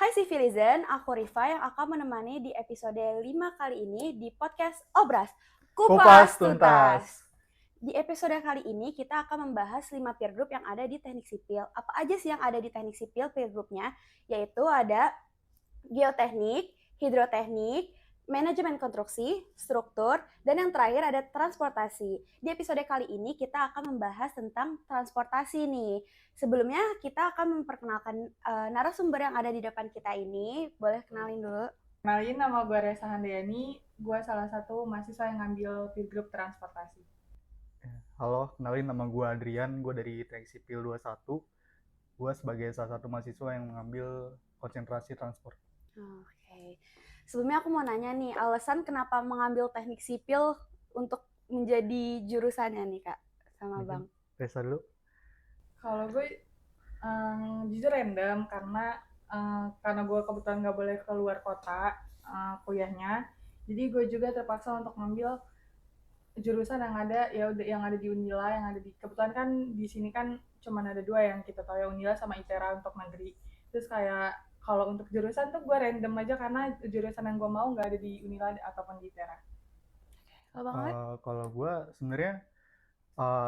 Hai Civilizen, aku Rifa yang akan menemani di episode 5 kali ini di podcast Obras, Kupas Tuntas. Di episode kali ini kita akan membahas 5 peer group yang ada di teknik sipil. Apa aja sih yang ada di teknik sipil peer groupnya? Yaitu ada geoteknik, hidroteknik, manajemen konstruksi, struktur, dan yang terakhir ada transportasi. Di episode kali ini kita akan membahas tentang transportasi nih. Sebelumnya kita akan memperkenalkan narasumber yang ada di depan kita ini. Boleh kenalin dulu? Kenalin, nama gue Resa Handayani, gue salah satu mahasiswa yang ngambil peer group transportasi. Halo, kenalin nama gue Adrian, gue dari Teknik Sipil 21. Gue sebagai salah satu mahasiswa yang mengambil konsentrasi transport. Oke. Sebelumnya aku mau nanya nih, alasan kenapa mengambil teknik sipil untuk menjadi jurusannya nih Kak, sama Bang? Resa dulu. Kalau gue jujur random karena gue kebetulan nggak boleh keluar kota kuliahnya, jadi gue juga terpaksa untuk ngambil jurusan yang ada di Unila, yang ada di kebetulan kan di sini kan cuma ada 2 yang kita tahu ya, Unila sama ITERA untuk negeri. Terus kayak kalau untuk jurusan tuh gue random aja karena jurusan yang gue mau nggak ada di Unila ataupun di ITERA. Kalau gue sebenarnya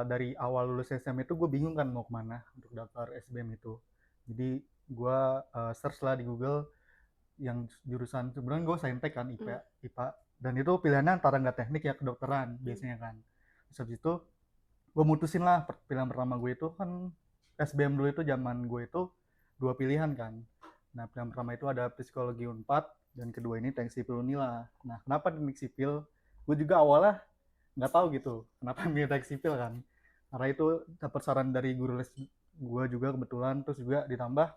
dari awal lulus SM itu gue bingung kan mau kemana untuk daftar SBM itu. Jadi gue search lah di Google yang jurusan sebenarnya gue saintek kan IPA, dan itu pilihannya antara nggak teknik ya kedokteran biasanya kan. Terus habis itu gue mutusin lah, pilihan pertama gue itu kan SBM dulu itu, zaman gue itu 2 pilihan kan. Nah pilihan pertama itu ada psikologi Unpad, dan kedua ini teknik sipil Unila. Nah kenapa teknik sipil? Gue juga awalnya nggak tahu gitu kenapa milih teknik sipil kan, karena itu dapat saran dari guru les gue juga kebetulan, terus juga ditambah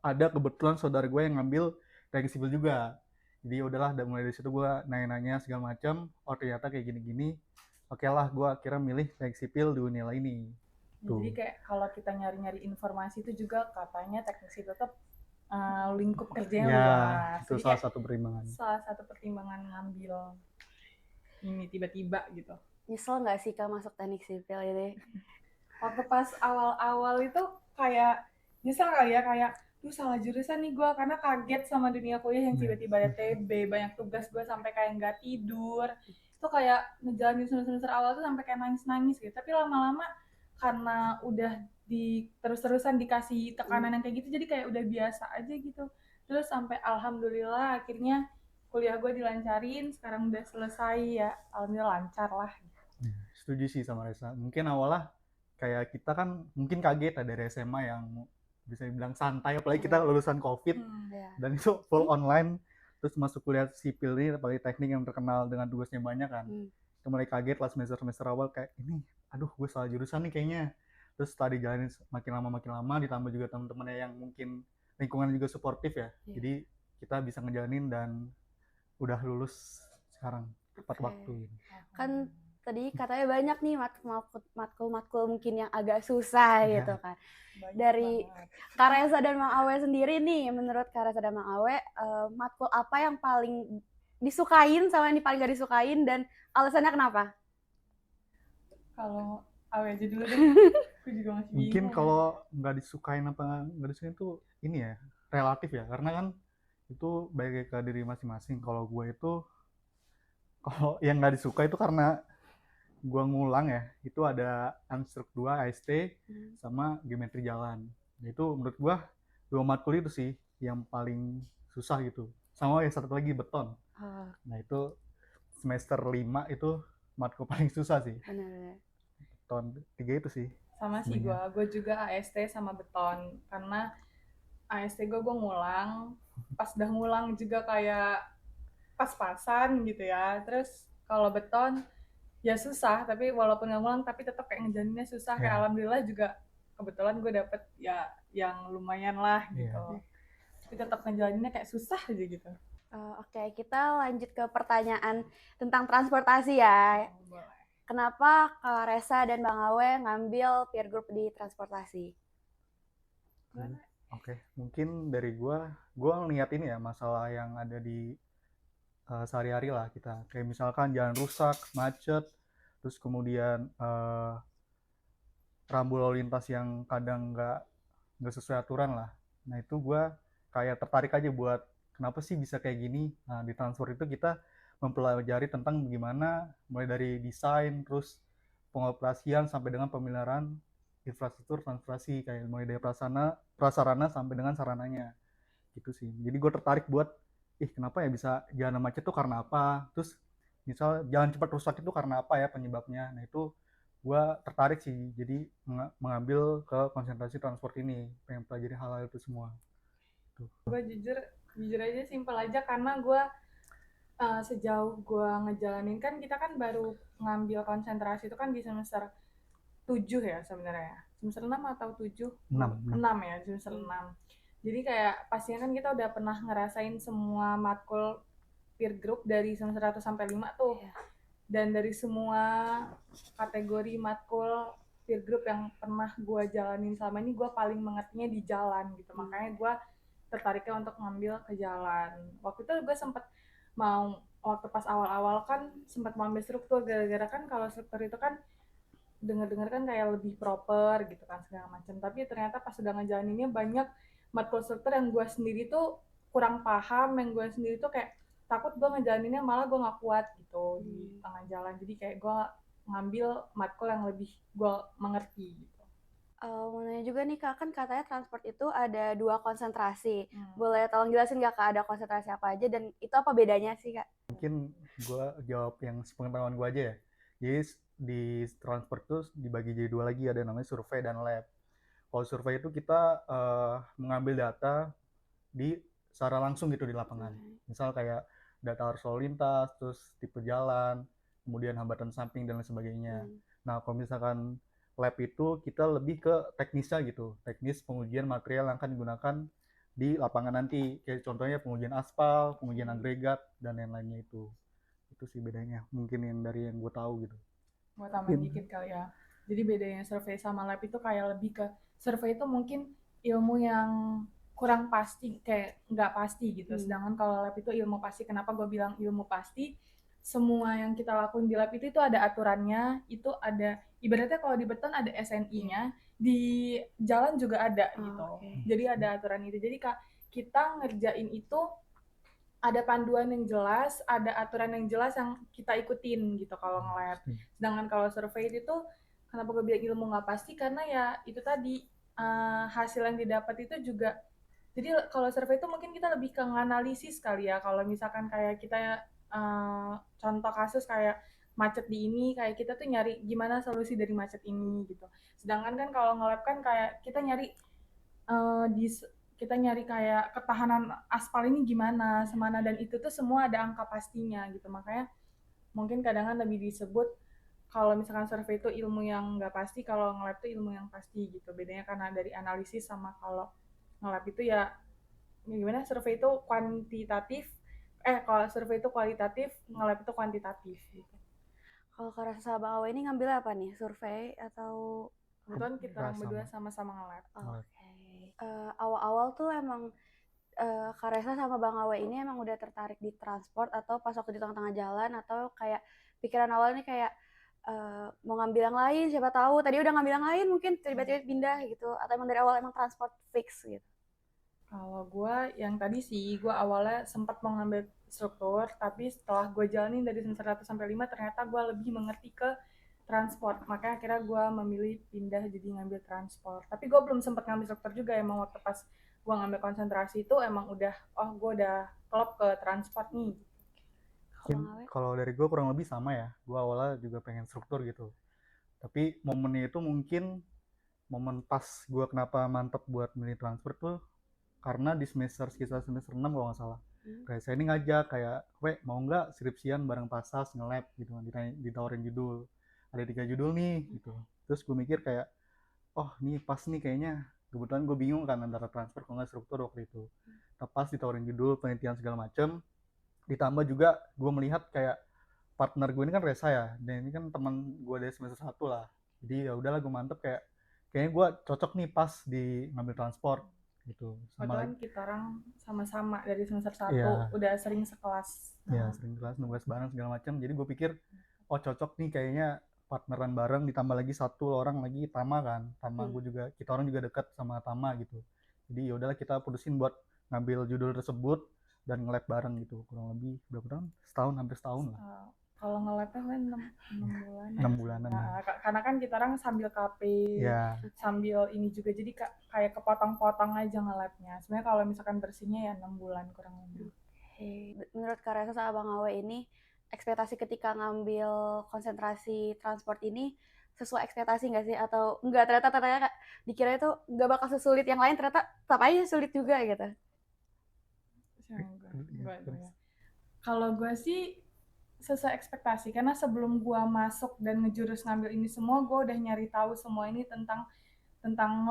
ada kebetulan saudara gue yang ngambil teknik sipil juga. Jadi udahlah, mulai dari situ gue nanya-nanya segala macam, oh ternyata kayak gini-gini, oke lah gue akhirnya milih teknik sipil di Unila ini. Jadi kayak kalau kita nyari-nyari informasi itu juga katanya teknik sipil tuh lingkup kerjanya luas. Itu jadi salah satu pertimbangan. Salah satu pertimbangan ngambil ini tiba-tiba gitu. Nyesel nggak sih Kak masuk teknik sipil ini? Waktu pas awal-awal itu kayak nyesel kali ya, kayak salah jurusan nih gue, karena kaget sama dunia kuliah yang tiba-tiba ada TB, banyak tugas gue sampai kayak nggak tidur. Itu kayak ngejalanin semester awal tuh sampai kayak nangis-nangis gitu. Tapi lama-lama karena udah terus-terusan dikasih tekanan yang kayak gitu, jadi kayak udah biasa aja gitu. Terus sampai alhamdulillah akhirnya kuliah gue dilancarin, sekarang udah selesai ya, alhamdulillah lancar lah. Setuju sih sama Reza. Mungkin awalnya kayak kita kan mungkin kaget ya dari SMA yang bisa dibilang santai, apalagi kita lulusan COVID dan itu full online, terus masuk kuliah sipil ini apalagi teknik yang terkenal dengan tugasnya banyak kan. Kita mulai kaget lah semester awal, kayak ini aduh gue salah jurusan nih kayaknya. Terus setelah dijalanin makin lama ditambah juga teman-temannya yang mungkin lingkungan juga suportif ya. Jadi kita bisa ngejalanin dan udah lulus sekarang tepat waktu. Kan tadi katanya banyak nih matkul mungkin yang agak susah gitu kan. Dari Kak Reza dan Mang Awe sendiri nih, menurut Kak Reza dan Mang Awe, matkul apa yang paling disukain sama yang paling gak disukain, dan alasannya kenapa? Kalau Awe aja dulu deh. Aku juga masih bingung. Mungkin kalau nggak disukain apa nggak disukain tuh ini ya, relatif ya, karena kan itu baik ke diri masing-masing. Kalau gue itu, kalau yang nggak disuka itu karena gue ngulang ya, itu ada Unstruct 2 AST sama geometri jalan. Itu menurut gue 2 matkul itu sih yang paling susah gitu. Sama yang satu lagi beton. Nah itu semester 5 itu matkul paling susah sih. Beton 3 itu sih. Sama sih gue juga AST sama beton, karena AST gue ngulang, pas udah ngulang juga kayak pas-pasan gitu ya. Terus kalau beton ya susah, tapi walaupun nggak ngulang tapi tetap kayak ngejalaninnya susah. Kayak alhamdulillah juga kebetulan gue dapet ya yang lumayan lah gitu. Tapi tetap ngejalaninnya kayak susah aja gitu. Oke, kita lanjut ke pertanyaan tentang transportasi ya. Kenapa Kak Reza dan Bang Awe ngambil peer group di transportasi? Oke, mungkin dari gue ngeliat ini ya, masalah yang ada di sehari-hari lah kita. Kayak misalkan jalan rusak, macet, terus kemudian rambu lalu lintas yang kadang nggak sesuai aturan lah. Nah itu gue kayak tertarik aja buat kenapa sih bisa kayak gini. Nah, di transport itu kita mempelajari tentang bagaimana mulai dari desain, terus pengoperasian sampai dengan pemeliharaan infrastruktur transportasi, kayak mulai dari prasarana sampai dengan sarananya gitu sih. Jadi gue tertarik buat kenapa ya bisa jalan macet tuh karena apa, terus misal jalan cepat rusak itu karena apa ya penyebabnya. Nah itu gue tertarik sih, jadi mengambil ke konsentrasi transport ini, pengen pelajari hal-hal itu semua tuh. Gue jujur aja simpel aja, karena gue sejauh gue ngejalanin, kan kita kan baru ngambil konsentrasi itu kan di semester 7 ya sebenarnya. Semester 6 atau 7? 6 ya, semester 6. Jadi kayak pastinya kan kita udah pernah ngerasain semua matkul peer group dari semester 1 sampai 5 tuh. Dan dari semua kategori matkul peer group yang pernah gue jalanin selama ini, gue paling mengertinya di jalan gitu. Makanya gue tertariknya untuk ngambil ke jalan. Waktu itu gue sempet waktu pas awal-awal kan sempat mau ambil struktur, gara-gara kan kalau struktur itu kan dengar-dengar kan kayak lebih proper gitu kan segala macam. Tapi ternyata pas udah ngejalaninnya banyak matkul struktur yang gue sendiri tuh kurang paham, yang gue sendiri tuh kayak takut gue ngejalaninnya malah gue nggak kuat gitu di tengah jalan. Jadi kayak gue ngambil matkul yang lebih gue mengerti gitu. Mau nanya juga nih Kak, kan katanya transport itu ada 2 konsentrasi. Boleh tolong jelasin nggak Kak, ada konsentrasi apa aja dan itu apa bedanya sih Kak? Mungkin gue jawab yang sepengetahuan gue aja ya. Jadi di transport itu dibagi jadi 2 lagi, ada namanya survei dan lab. Kalau survei itu kita mengambil data di secara langsung gitu di lapangan. Misal kayak data arus lalu lintas, terus tipe jalan, kemudian hambatan samping dan lain sebagainya. Nah, kalau misalkan lab itu kita lebih ke teknisnya gitu, teknis pengujian material yang akan digunakan di lapangan nanti, kayak contohnya pengujian aspal, pengujian agregat dan lain-lainnya itu sih bedanya, mungkin yang dari yang gue tahu gitu. Gue tambahin dikit kali ya. Jadi bedanya survei sama lab itu kayak lebih ke survei itu mungkin ilmu yang kurang pasti, kayak nggak pasti gitu. Sedangkan kalau lab itu ilmu pasti. Kenapa gue bilang ilmu pasti? Semua yang kita lakuin di lab itu ada aturannya, itu ada, ibaratnya kalau di beton ada SNI-nya, di jalan juga ada gitu. Jadi ada aturan itu. Jadi kita ngerjain itu ada panduan yang jelas, ada aturan yang jelas yang kita ikutin gitu kalau nge-lab. Sedangkan kalau survei itu, kenapa gue bilang ilmu nggak pasti, karena ya itu tadi, hasil yang didapat itu juga. Jadi kalau survei itu mungkin kita lebih ke nganalisis kali ya. Kalau misalkan kayak kita contoh kasus kayak macet di ini, kayak kita tuh nyari gimana solusi dari macet ini gitu. Sedangkan kan kalau nge-lab kan kayak kita nyari kayak ketahanan aspal ini gimana, semana, dan itu tuh semua ada angka pastinya gitu. Makanya mungkin kadang lebih disebut kalau misalkan survei itu ilmu yang nggak pasti, kalau nge-lab itu ilmu yang pasti gitu. Bedanya karena dari analisis, sama kalau nge-lab itu ya gimana, survei itu kuantitatif, kalau survei itu kualitatif, nge-lab itu kuantitatif gitu. Kalau Kak Rasa sama Bang Awe ini ngambil apa nih? Survei atau? Kebetulan kita orang berdua sama-sama nge-lab. Awal-awal tuh emang Kak Resa sama Bang Awe ini emang udah tertarik di transport, atau pas waktu di tengah-tengah jalan, atau kayak pikiran awal nih kayak mau ngambil yang lain, siapa tahu tadi udah ngambil yang lain mungkin tiba-tiba pindah gitu, atau emang dari awal emang transport fix gitu? Kalau gue yang tadi sih, gue awalnya sempat mau ngambil struktur, tapi setelah gue jalanin dari semester 1 sampai 5, ternyata gue lebih mengerti ke transport. Makanya akhirnya gue memilih pindah jadi ngambil transport. Tapi gue belum sempat ngambil struktur juga, emang waktu pas gue ngambil konsentrasi itu emang gue udah klop ke transport nih. Kalau dari gue kurang lebih sama ya, gue awalnya juga pengen struktur gitu. Tapi momennya itu mungkin momen pas gue kenapa mantep buat milih transport tuh karena di sekitar semester 6 kalau nggak salah. Kayak saya ini ngajak kayak, "Weh, mau nggak skripsian bareng Pasas nge-lab gitu kan, ditawarin judul. Ada 3 judul nih gitu." Terus gue mikir kayak, "Oh, nih pas nih kayaknya." Kebetulan gue bingung kan antara transport kalau nggak struktur waktu itu. Pas ditawarin judul, penelitian segala macem. Ditambah juga gue melihat kayak partner gue ini kan Resa ya, dan ini kan teman gue dari semester 1 lah. Jadi ya udahlah, gue mantep kayak kayaknya gue cocok nih pas di ngambil transport gitu. Kebetulan kita orang sama-sama dari semester 1, Iya. udah sering sekelas. Ya, sering kelas, nugas bareng segala macam. Jadi gue pikir, oh cocok nih kayaknya partneran bareng, ditambah lagi satu orang lagi Tama kan. Tama gue juga, kita orang juga dekat sama Tama gitu. Jadi ya udahlah kita putusin buat ngambil judul tersebut dan nge-lab bareng gitu, kurang lebih berapa tahun? Setahun, hampir setahun lah. Kalau nge-labnya kan 6 bulan. 6 bulanan ya. Nah, karena kan kita orang sambil KP, Ya, sambil ini juga, jadi kayak kepotong-potong aja nge-labnya. Sebenarnya kalau misalkan bersihnya ya 6 bulan kurang lebih. Menurut Kak Resa sama Bang Awe ini, ekspektasi ketika ngambil konsentrasi transport ini sesuai ekspektasi nggak sih? Atau enggak, ternyata dikira itu nggak bakal sesulit yang lain, ternyata tetap aja sulit juga gitu. Enggak. Kalau gue sih sesuai ekspektasi, karena sebelum gue masuk dan ngejurus ngambil ini semua, gue udah nyari tahu semua ini tentang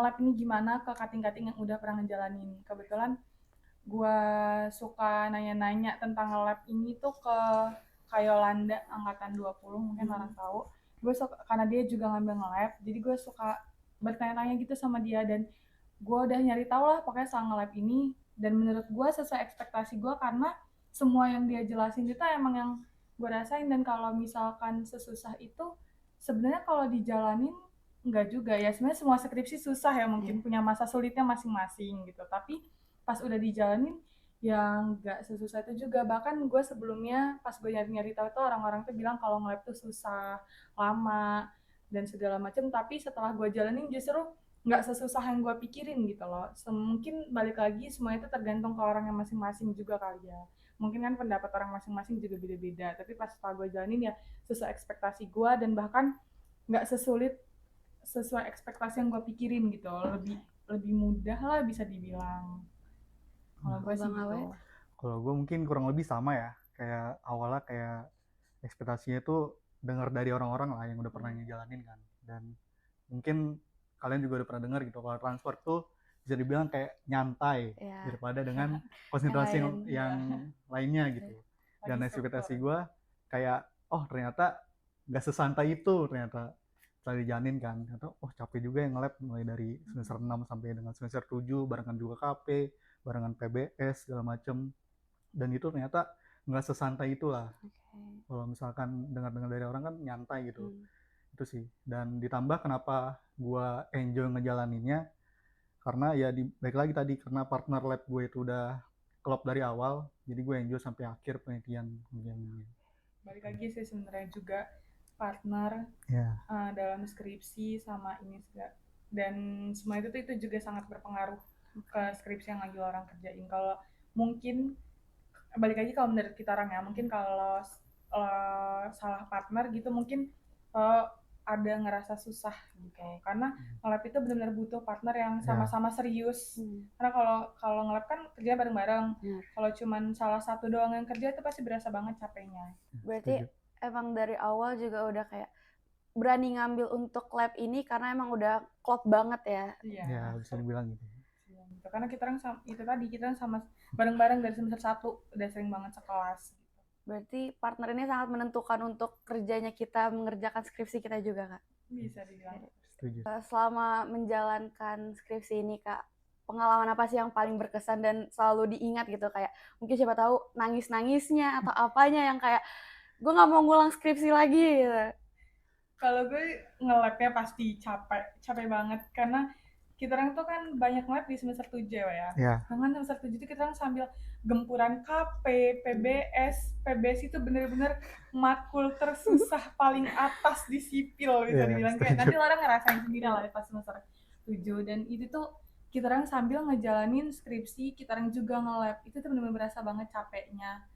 lab ini gimana ke kating-kating yang udah pernah ngejalanin. Kebetulan gue suka nanya-nanya tentang lab ini tuh ke Yolanda angkatan 20, mungkin orang tahu. Gue suka, karena dia juga ngambil nge-lab, jadi gue suka bertanya-tanya gitu sama dia, dan gue udah nyari tahu lah pokoknya soal nge-lab ini, dan menurut gue sesuai ekspektasi gue, karena semua yang dia jelasin itu emang yang gue rasain. Dan kalau misalkan sesusah itu, sebenarnya kalau dijalanin enggak juga ya, sebenarnya semua skripsi susah ya, mungkin punya masa sulitnya masing-masing gitu, tapi pas udah dijalanin ya nggak sesusah itu juga. Bahkan gue sebelumnya pas gue nyari-nyari tahu tuh, orang-orang tuh bilang kalau nge-lab tuh susah, lama, dan segala macam, tapi setelah gue jalanin justru nggak sesusah yang gue pikirin gitu loh. Mungkin balik lagi semua itu tergantung ke orang yang masing-masing juga kali ya, mungkin kan pendapat orang masing-masing juga beda-beda, tapi pas setelah gue jalanin ya sesuai ekspektasi gue, dan bahkan nggak sesuai ekspektasi yang gue pikirin gitu, lebih mudah lah bisa dibilang. Kalau gue sih gitu. Kalau gue mungkin kurang lebih sama ya, kayak awalnya kayak ekspektasinya itu dengar dari orang-orang lah yang udah pernah ngejalanin kan, dan mungkin kalian juga udah pernah dengar gitu kalau transport tuh bisa dibilang kayak nyantai daripada dengan konsentrasi yang lainnya gitu. Dan ekspektasi gue kayak ternyata nggak sesantai itu ternyata. Setelah dijalanin kan, ternyata capek juga yang nge-lab mulai dari semester 6 sampai dengan semester 7, barengan juga KP, barengan PBS segala macem, dan itu ternyata nggak sesantai itulah. Kalau misalkan dengar-dengar dari orang kan nyantai gitu. Itu sih. Dan ditambah kenapa gua enjoy ngejalaninnya, karena ya baik lagi tadi, karena partner lab gue itu udah klop dari awal, jadi gue enjoy sampai akhir penelitian. Balik lagi sih sebenarnya juga partner dalam skripsi sama ini juga, dan semua itu juga sangat berpengaruh ke skripsi yang lagi orang kerjain. Kalau mungkin balik lagi kalau menurut kita orang ya, mungkin kalau salah partner gitu mungkin ada ngerasa susah gitu, karena nge-lab itu benar-benar butuh partner yang sama-sama serius. Karena kalau nge-lab kan kerja bareng-bareng, kalau cuman salah satu doang yang kerja itu pasti berasa banget capeknya. Berarti emang dari awal juga udah kayak berani ngambil untuk lab ini karena emang udah klop banget ya. Iya, bisa dibilang gitu. Karena kita orang sama bareng-bareng dari semester 1 udah sering banget sekelas. Berarti partner ini sangat menentukan untuk kerjanya kita mengerjakan skripsi kita juga, Kak? Bisa dibilang. Setuju. Selama menjalankan skripsi ini, Kak, pengalaman apa sih yang paling berkesan dan selalu diingat gitu? Kayak mungkin siapa tahu nangis-nangisnya atau apanya yang kayak gue nggak mau ngulang skripsi lagi gitu. Kalau gue nge-labnya pasti capek banget, karena kita orang tuh kan banyak nge-lab di semester 7 ya. Dengan semester 7 itu kita orang sambil gempuran KP, PBS itu bener-bener matkul tersusah paling atas di sipil bisa dibilang. Kayak nanti orang ngerasain sendiri lah pas semester 7, dan itu tuh kita orang sambil ngejalanin skripsi, kita orang juga nge-lab, itu tuh bener-bener berasa banget capeknya.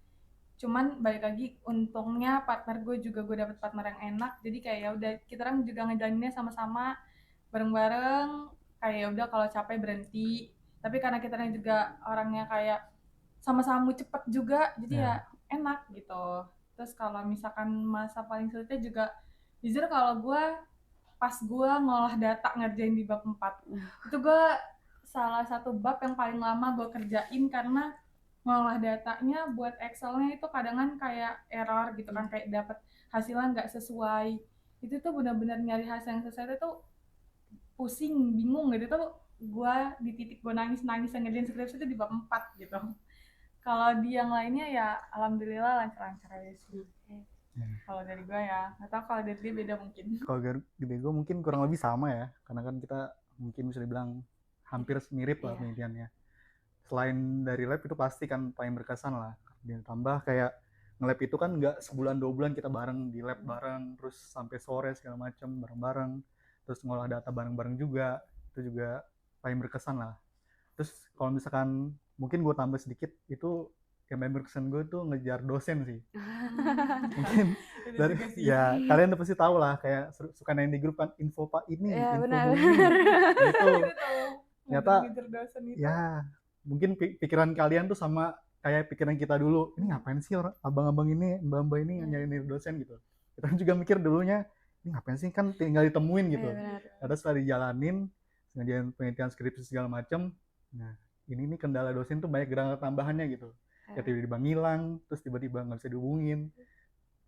Cuman balik lagi, untungnya partner gue dapet partner yang enak, jadi kayak ya udah kita orang juga ngejalaninnya sama-sama bareng-bareng, kayak ya udah kalau capek berhenti. Tapi karena kita juga orangnya kayak sama-sama mau cepet juga, jadi ya enak gitu. Terus kalau misalkan masa paling sulitnya juga, jujur kalau gue pas gue ngolah data ngerjain di bab 4, itu gue salah satu bab yang paling lama gue kerjain, karena ngolah datanya buat Excel-nya itu kadang kayak error gitu kan, kayak dapet hasilnya nggak sesuai. Itu tuh benar-benar nyari hasil yang sesuai itu pusing, bingung gitu tuh. Gue di titik gue nangis ngerjain skripsi itu di bab 4 gitu. Kalau di yang lainnya ya alhamdulillah lancar-lancar aja sih. Kalau dari gue ya, nggak tahu kalau dari dia beda mungkin. Kalau dari gue mungkin kurang lebih sama ya, karena kan kita mungkin bisa dibilang hampir mirip lah penelitiannya. selain dari lab itu pasti kan paling berkesan lah. Ditambah kayak nge-lab itu kan nggak sebulan 2 bulan kita bareng di lab bareng, terus sampai sore segala macam bareng-bareng, terus ngolah data bareng-bareng juga, itu juga paling berkesan lah. Terus kalau misalkan mungkin gue tambah sedikit, itu yang paling berkesan gue tuh ngejar dosen sih. Mungkin Itu dari juga sih. ya kalian udah pasti tahu lah, kayak suka nanya di grup kan, info pak ini, Ya info benar. bu ini, itu Itu tuh ternyata ngejar dosen itu. ya mungkin pikiran kalian tuh sama kayak pikiran kita dulu, ini ngapain sih orang abang-abang ini, mbak-mbak ini nyariin dosen gitu. Kita juga mikir dulunya, ini ngapain sih, kan tinggal ditemuin gitu. Iya, benar. Ada setelah dijalanin, ngerjain penelitian skripsi segala macam, nah ini nih kendala dosen tuh banyak gerangan tambahannya gitu. Ya tiba-tiba ngilang, terus tiba-tiba nggak bisa dihubungin.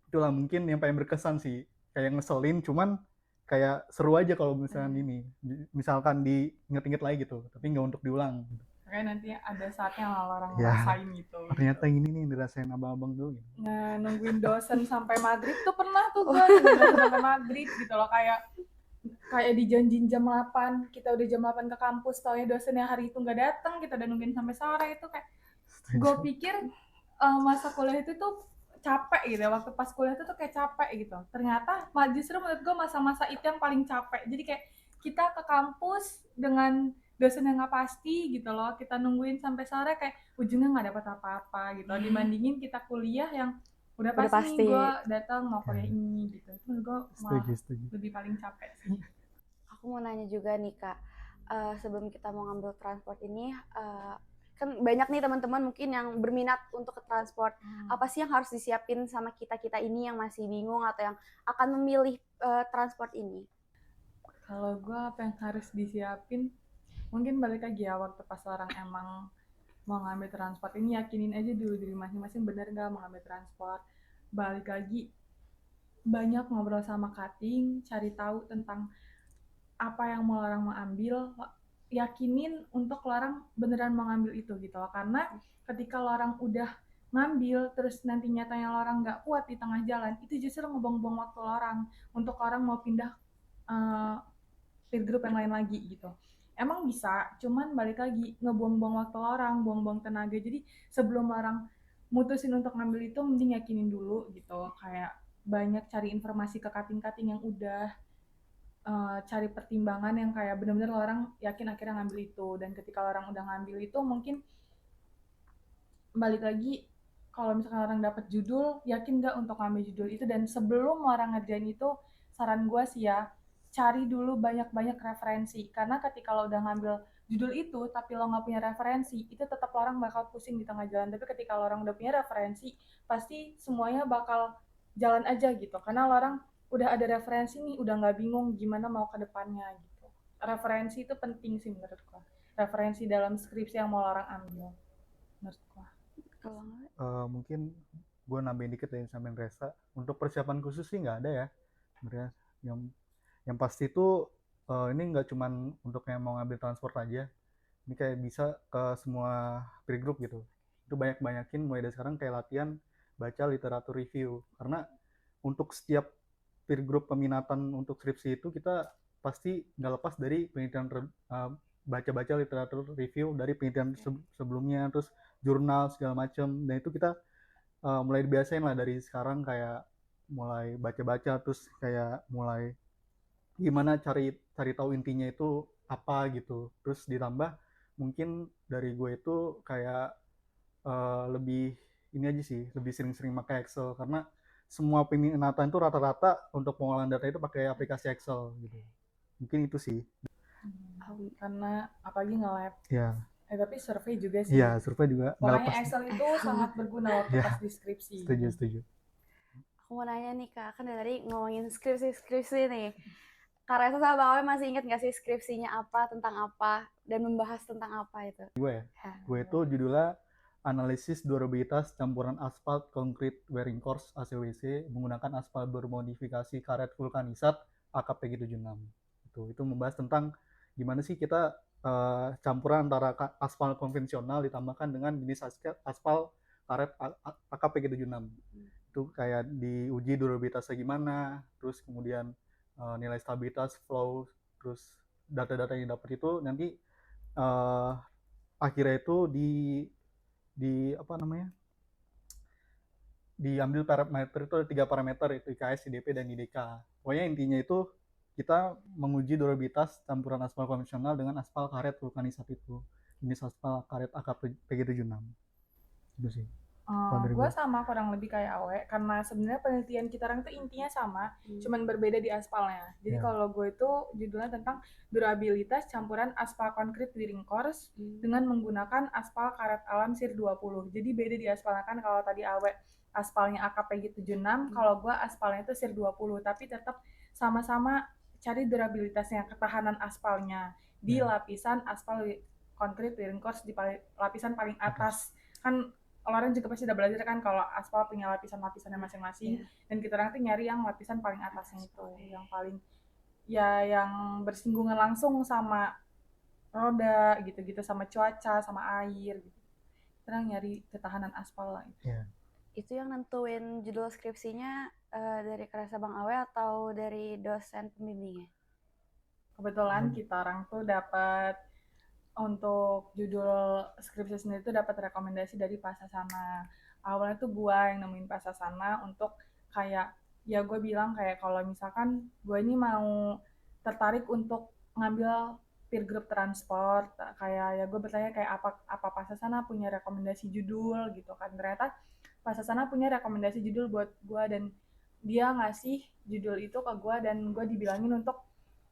Itulah mungkin yang paling berkesan sih, kayak ngeselin, cuman kayak seru aja kalau misalkan ini, misalkan diinget-inget lagi gitu, tapi nggak untuk diulang. Kayak nanti ada saatnya orang Ya, ngerasain gitu. ternyata ini nih yang dirasain abang-abang dulu gitu. Nah, nungguin dosen sampai maghrib tuh pernah tuh gue nungguin dosen sampai maghrib gitu loh, kayak dijanjiin jam 8, kita udah jam 8 ke kampus, taunya dosennya hari itu nggak datang, kita udah nungguin sampai sore. Itu kayak gue pikir masa kuliah itu tuh capek gitu ya, waktu pas kuliah itu tuh kayak capek gitu. Ternyata justru menurut gue masa-masa itu yang paling capek. Jadi kayak kita ke kampus dengan dosen yang nggak pasti gitu loh, kita nungguin sampai sore, kayak ujungnya nggak dapat apa-apa gitu, dibandingin kita kuliah yang udah pasti nih gue datang mau kuliah ini gitu. Itu menurut gue malah lebih paling capek sih. Aku mau nanya juga nih Kak, sebelum kita mau ngambil transport ini, kan banyak nih teman-teman mungkin yang berminat untuk ke transport. Apa sih yang harus disiapin sama kita-kita ini yang masih bingung atau yang akan memilih transport ini? Kalau gue apa yang harus disiapin, mungkin balik lagi ya, waktu pas orang emang mau ngambil transport ini, yakinin aja dulu diri masing-masing bener nggak mau ngambil transport. Balik lagi, banyak ngobrol sama cutting, cari tahu tentang apa yang mau orang mau ambil, yakinin untuk orang beneran mau ngambil itu gitu loh. Karena ketika orang udah ngambil terus nanti nyatanya orang nggak kuat di tengah jalan, itu justru ngebuang-buang waktu orang untuk orang mau pindah peer group yang lain lagi gitu. Emang bisa, cuman balik lagi ngebuang-buang waktu orang, buang-buang tenaga. Jadi sebelum orang mutusin untuk ngambil itu, mending yakinin dulu gitu. Kayak banyak cari informasi ke cutting-cutting yang udah cari pertimbangan yang kayak benar-benar orang yakin akhirnya ngambil itu. Dan ketika orang udah ngambil itu, mungkin balik lagi, kalau misalkan orang dapat judul, yakin nggak untuk ngambil judul itu. Dan sebelum orang ngerjain itu, saran gue sih ya, cari dulu banyak-banyak referensi. Karena ketika lo udah ngambil judul itu, tapi lo nggak punya referensi, itu tetap orang bakal pusing di tengah jalan. Tapi ketika lo orang udah punya referensi, pasti semuanya bakal jalan aja gitu. Karena lo orang udah ada referensi nih, udah nggak bingung gimana mau ke depannya gitu. Referensi itu penting sih menurut gue. Referensi dalam skripsi yang mau orang ambil, menurut gue. Mungkin gue nambahin dikit dari sampean Resa, untuk persiapan khusus sih nggak ada ya sebenarnya. Yang pasti itu ini nggak cuman untuk yang mau ngambil transport aja, ini kayak bisa ke semua peer group gitu. Itu banyakin mulai dari sekarang kayak latihan baca literatur review, karena untuk setiap peer group peminatan untuk skripsi itu kita pasti nggak lepas dari penelitian baca-baca literatur review dari penelitian sebelumnya, terus jurnal segala macam. Dan itu kita mulai dibiasain lah dari sekarang, kayak mulai baca-baca, terus kayak mulai gimana cari tahu intinya itu apa gitu. Terus ditambah mungkin dari gue itu kayak lebih ini aja sih, lebih sering-sering pakai Excel, karena semua peminatan itu rata-rata untuk pengolahan data itu pakai aplikasi Excel gitu. Mungkin itu sih. Karena apalagi nge-lab. Ya. Tapi survei juga sih. Iya, survei juga. Makanya Excel itu sangat berguna waktu pas deskripsi. Setuju. Aku mau nanya nih Kak, kan dari ngomongin skripsi nih. Kak Resa sama Bang Awe masih ingat nggak sih skripsinya apa, tentang apa, dan membahas tentang apa itu? Gue itu judulnya Analisis Durabilitas Campuran Aspal Concrete Wearing Course ACWC menggunakan aspal bermodifikasi karet vulkanisat AKPG76. Itu membahas tentang gimana sih kita campuran antara aspal konvensional ditambahkan dengan jenis aspal karet AKPG76. Itu kayak diuji durabilitasnya gimana, terus kemudian nilai stabilitas, flow, terus data-data yang dapat itu nanti akhirnya itu di apa namanya, diambil parameter itu ada 3 parameter, itu IKS, IDP, dan IDK. Pokoknya intinya itu kita menguji durabilitas campuran aspal konvensional dengan aspal karet vulkanisat itu. Jenis aspal karet AKPG76. Itu sih kalau dari Gue gua. sama kurang lebih kayak Awe, karena sebenarnya penelitian kita orang itu intinya sama, cuman berbeda di aspalnya. Jadi Ya. kalau gue itu judulnya tentang durabilitas campuran aspal konkrit wearing course dengan menggunakan aspal karet alam SIR 20. Jadi beda di aspalnya, kan kalau tadi Awe aspalnya AKPG 76, kalau gue aspalnya itu SIR 20, tapi tetap sama-sama cari durabilitasnya, ketahanan aspalnya di lapisan aspal konkrit wearing course, di lapisan paling atas. Kan orang juga pasti udah belajar kan kalau aspal punya lapisan-lapisannya masing-masing, dan kita orang tuh nyari yang lapisan paling atasnya itu, yang paling ya yang bersinggungan langsung sama roda gitu-gitu, sama cuaca, sama air gitu. Kita orang nyari ketahanan aspal lah itu. Itu yang nentuin judul skripsinya dari kerasa Bang Awe atau dari dosen pembimbingnya? Kebetulan kita orang tuh dapat untuk judul skripsi sendiri tuh dapat rekomendasi dari Pasasana. Awalnya tuh gue yang nemuin Pasasana untuk kayak, ya gue bilang kayak kalau misalkan gue ini mau tertarik untuk ngambil peer group transport, kayak ya gue bertanya kayak apa Pasasana punya rekomendasi judul gitu kan. Ternyata Pasasana punya rekomendasi judul buat gue, dan dia ngasih judul itu ke gue, dan gue dibilangin untuk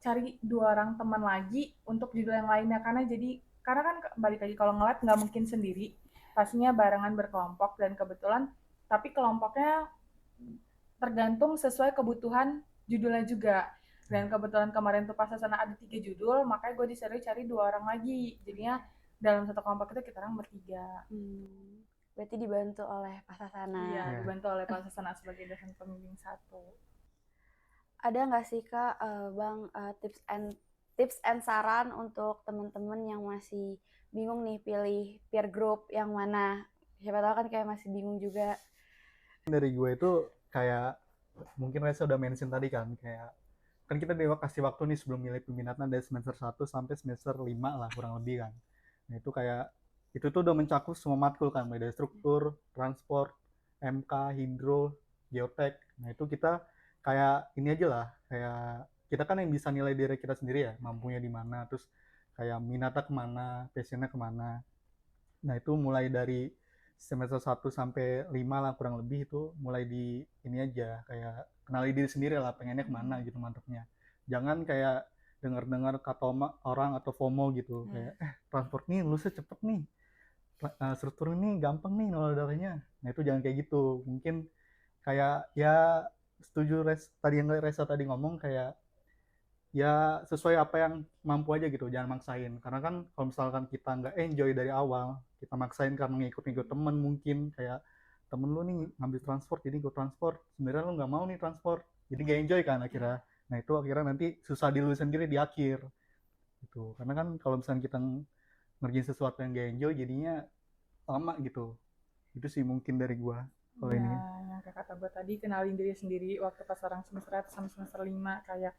cari 2 orang teman lagi untuk judul yang lainnya, karena kan balik lagi kalau nge-lab nggak mungkin sendiri, pastinya barengan berkelompok, dan kebetulan tapi kelompoknya tergantung sesuai kebutuhan judulnya juga. Dan kebetulan kemarin tuh pas sana ada 3 judul, makanya gue disuruh cari 2 orang lagi, jadinya dalam satu kelompok itu kita orang bertiga. Berarti dibantu oleh Pasasana. Iya, dibantu oleh Pasasana sebagai dosen pembimbing 1. Ada nggak sih Kak, Bang, tips and saran untuk teman-teman yang masih bingung nih pilih peer group yang mana? Siapa tahu kan kayak masih bingung juga. Dari gue itu kayak mungkin Reza udah mention tadi kan, kayak kan kita kasih waktu nih sebelum milih peminatan dari semester 1 sampai semester 5 lah kurang lebih kan. Nah itu kayak itu tuh udah mencakup semua matkul kan, mulai dari struktur, transport, MK, hidro, geotek. Nah itu kita kayak ini aja lah, kayak kita kan yang bisa nilai diri kita sendiri ya, mampunya di mana, terus kayak minatnya kemana, passionnya kemana. Nah itu mulai dari semester 1 sampai 5 lah kurang lebih, itu mulai di ini aja, kayak kenali diri sendiri lah, pengennya kemana gitu mantepnya. Jangan kayak dengar-dengar kata orang atau FOMO gitu, kayak transport nih lulusnya cepet nih, struktur ini gampang nih nol darahnya. Nah itu jangan kayak gitu. Mungkin kayak ya setuju tadi yang Reza tadi ngomong, kayak ya sesuai apa yang mampu aja gitu, jangan maksain, karena kan kalau misalkan kita nggak enjoy dari awal, kita maksain karena ngikut-ngikut temen, mungkin kayak temen lu nih ngambil transport jadi ikut transport, sebenarnya lu nggak mau nih transport, jadi nggak enjoy kan akhirnya. Nah itu akhirnya nanti susah di lu sendiri di akhir gitu, karena kan kalau misalkan kita ngerjain sesuatu yang nggak enjoy jadinya lama gitu. Itu sih mungkin dari gua kalau Ya, ini. yang kayak kata gue tadi, kenalin diri sendiri waktu pas orang semester 1 sampai semester 5, kayak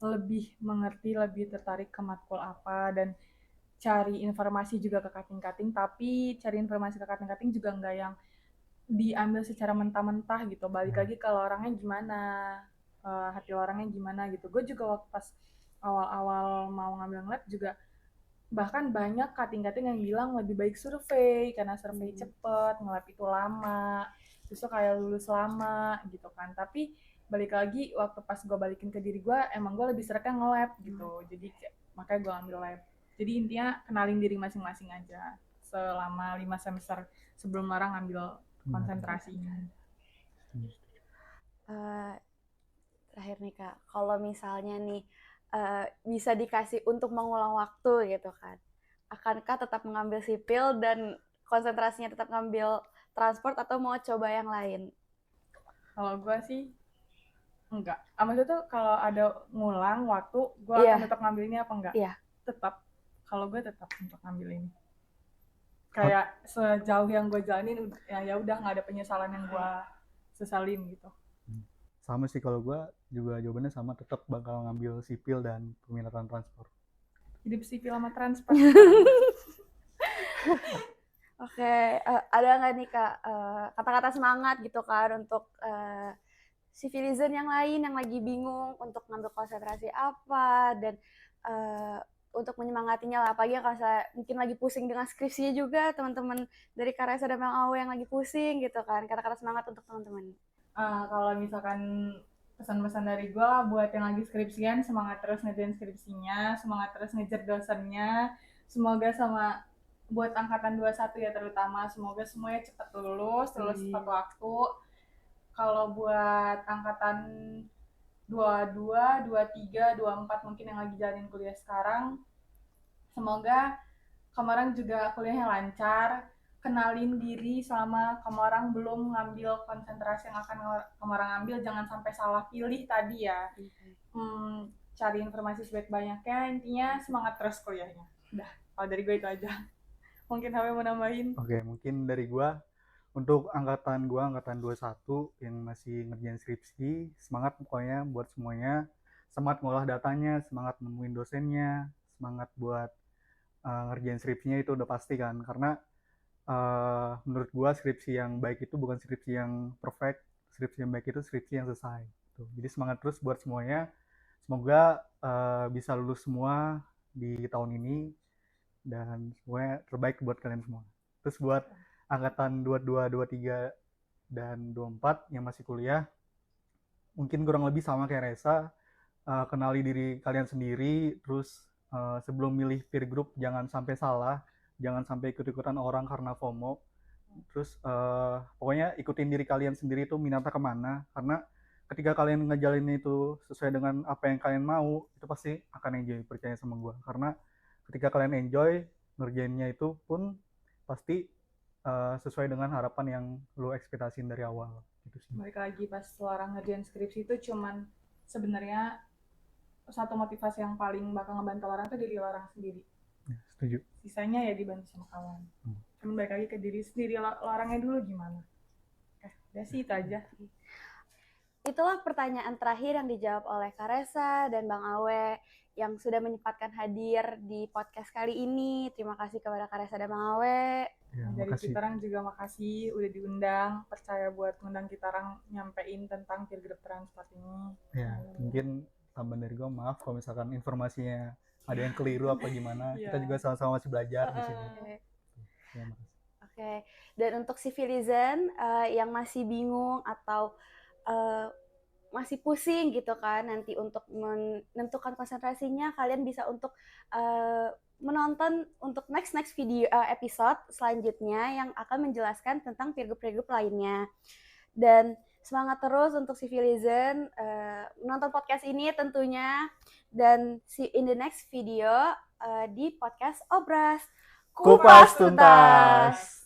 lebih mengerti, lebih tertarik ke matkul apa, dan cari informasi juga ke kating-kating, tapi cari informasi ke kating-kating juga nggak yang diambil secara mentah-mentah gitu. Balik lagi kalau orangnya gimana, hati orangnya gimana gitu. Gue juga waktu pas awal-awal mau ngambil lab juga bahkan banyak kating-kating yang bilang lebih baik survei, karena survei cepet, nge-lab itu lama, terus kayak lulus lama gitu kan. Tapi balik lagi waktu pas gue balikin ke diri gue, emang gue lebih seretnya nge-lab gitu, jadi makanya gue ambil lab. Jadi intinya kenalin diri masing-masing aja selama 5 semester sebelum orang ngambil konsentrasi. Terakhir nih Kak, kalau misalnya nih bisa dikasih untuk mengulang waktu gitu kan, akankah tetap mengambil sipil dan konsentrasinya tetap ngambil transport, atau mau coba yang lain? Kalau gue sih enggak. Maksudnya tuh kalau ada ngulang waktu, gue akan tetap ngambil ini apa enggak? Iya. Tetap. Kalau gue tetap untuk ngambil ini. Kayak sejauh yang gue jalanin, ya udah nggak ada penyesalan yang gue sesalin gitu. Sama sih kalau gue juga jawabannya sama, tetap bakal ngambil sipil dan peminatan transport. Hidup sipil sama transport. Oke, ada nggak nih Kak kata-kata semangat gitu kan untuk civilizen yang lain yang lagi bingung untuk ngambil konsentrasi apa dan eh, untuk menyemangatinya lah, apalagi kalau misalnya mungkin lagi pusing dengan skripsinya juga teman-teman dari Karesa dan Bang Awe yang lagi pusing gitu kan, kata-kata semangat untuk teman-teman. Kalau misalkan pesan-pesan dari gue buat yang lagi skripsian, semangat terus ngerjain skripsinya, semangat terus ngejar dosennya, semoga sama buat angkatan 21 ya terutama, semoga semuanya cepat lulus tepat waktu. Kalau buat angkatan 22, 23, 24 mungkin yang lagi jalanin kuliah sekarang, semoga kamu juga kuliahnya lancar, kenalin diri selama kamu belum ngambil konsentrasi yang akan kamu ambil, jangan sampai salah pilih tadi ya. Cari informasi sebanyak-banyaknya, intinya semangat terus kuliahnya. Udah, kalau dari gue itu aja. Mungkin Hawe mau nambahin? Oke, mungkin dari gua untuk angkatan 21 yang masih ngerjain skripsi, semangat pokoknya buat semuanya. Semangat ngolah datanya, semangat nemuin dosennya, semangat buat ngerjain skripsinya itu udah pasti kan. Karena menurut gua skripsi yang baik itu bukan skripsi yang perfect, skripsi yang baik itu skripsi yang selesai. Tuh. Jadi semangat terus buat semuanya. Semoga bisa lulus semua di tahun ini dan semuanya terbaik buat kalian semua. Terus buat angkatan 22, 23 dan 24 yang masih kuliah, mungkin kurang lebih sama kayak Reza, kenali diri kalian sendiri, terus sebelum milih peer group jangan sampai salah, jangan sampai ikut-ikutan orang karena FOMO. Terus pokoknya ikutin diri kalian sendiri itu minatnya kemana, karena ketika kalian ngejalin itu sesuai dengan apa yang kalian mau, itu pasti akan enjoy, percaya sama gue. Karena ketika kalian enjoy, ngerjainnya itu pun pasti sesuai dengan harapan yang lo ekspektasiin dari awal. Gitu sih. Balik lagi pas orang ngerjain skripsi itu cuman sebenarnya satu motivasi yang paling bakal ngebantu orang itu diri orang sendiri. Ya, setuju. Sisanya ya dibantu sama kawan. Cuman balik lagi ke diri sendiri, orangnya dulu gimana. Udah sih itu aja. Itulah pertanyaan terakhir yang dijawab oleh Karesa dan Bang Awe yang sudah menyempatkan hadir di podcast kali ini. Terima kasih kepada Karesa dan Bang Awe. Ya, dari makasih. Kitarang juga makasih udah diundang, percaya buat ngundang Kitarang nyampein tentang peer group transport ini. Ya, mungkin tambahan dari gue, maaf kalau misalkan informasinya ada yang keliru apa gimana. Kita juga sama-sama masih belajar di sini. Ya, makasih. Oke, dan untuk civilizen yang masih bingung atau masih pusing gitu kan nanti untuk menentukan konsentrasinya, kalian bisa untuk menonton untuk next video episode selanjutnya yang akan menjelaskan tentang peer group lainnya. Dan semangat terus untuk civilizen menonton podcast ini tentunya, dan see in the next video di podcast Obras Kupas Tuntas.